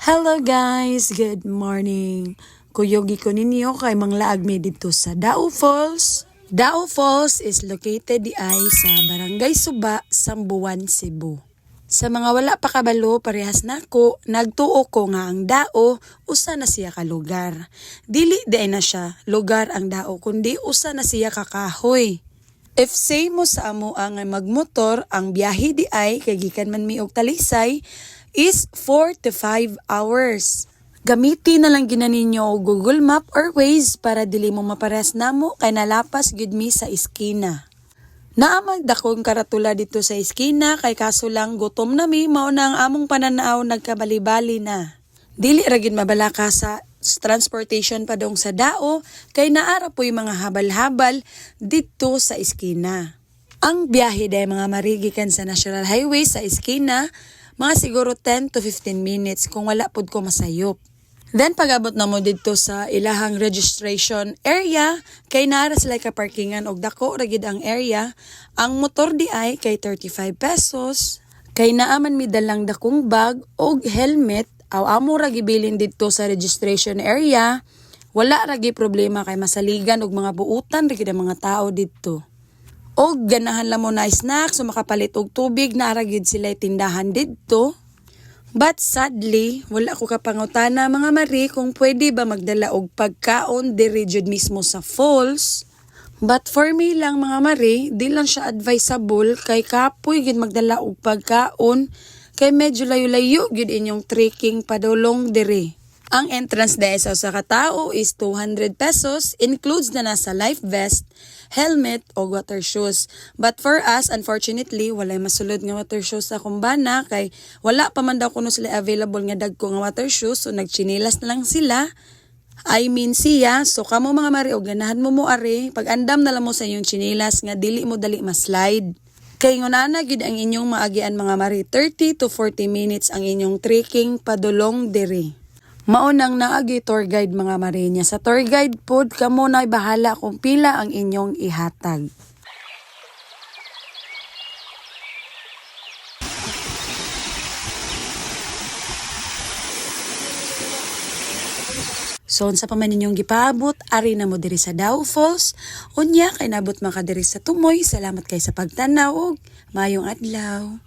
Hello guys, good morning. Kuyogi ko ninyo kay manglaag mi dito sa Dao Falls. Dao Falls is located di ay sa Barangay Suba, Sambuan, Cebu. Sa mga wala pa kabalo, parehas nako, nagtuo ko nga ang Dao, usa na siya ka lugar. Dili di na siya lugar ang Dao, kundi usa na siya ka kahoy. If say mo sa amo ang magmotor, ang biyahe di ay kay gikan man mi og Talisay is 4 to 5 hours. Gamitin na lang ginaninyo o Google Map or Waze para dili mo mapares namo kay nalapas gud mi sa iskina. Naamag dakong karatula dito sa iskina kay kaso lang gutom na mi mao na ang among pananaw nagkabali-bali na. Dili ra gid mabalaka sa transportation pa dong sa Dao kay naara po'y mga habal-habal dito sa iskina. Ang biyahe day mga marigikan sa National Highway sa iskina, mga siguro 10 to 15 minutes kung wala pud ko masayop. Then pag-abot na mo dito sa ilahang registration area, kay naara sila ka parkingan og dako ra gid ang area, ang motor di ay kay 35 pesos, kay naaman mi dalang dakong bag og helmet. Amo ra gibilin dito sa registration area, wala ra gi problema kay masaligan og mga buutan ra gid ang mga tao dito. Og ganahan lang mo na snacks o makapalit og tubig na ra gid sila tindahan dito. But sadly, wala ko kapangutana mga mari kung pwede ba magdala og pagkaon diri jud mismo sa falls. But for me lang mga mari, di lang siya advisable kay kapoy gid magdala og pagkaon. Kay medyo layo-layo gid inyong trekking padulong diri. Ang entrance dahil sa katao is 200 pesos, includes na nasa life vest, helmet o water shoes. But for us, unfortunately, walay masulod nga water shoes sa kumbana kay wala pa man daw kuno sila available nga dagko nga water shoes, so nagchinilas na lang sila. Siya, so kamo mga mari og ganahan mo are, pag andam na lang mo sa inyong chinilas nga dili mo dali ma-slide. Kay ngunana gid ang inyong maagian mga mari, 30 to 40 minutes ang inyong trekking padulong diri. Maunang naagi tour guide mga mari niya. Sa tour guide pod kamo na bahala kung pila ang inyong ihatag. So, sa paman ninyong gipaabot, ari na mo diri sa Dao Falls. Unya, kay nabot maka diri sa Tumoy. Salamat kay sa pagtanaw og mayong adlaw.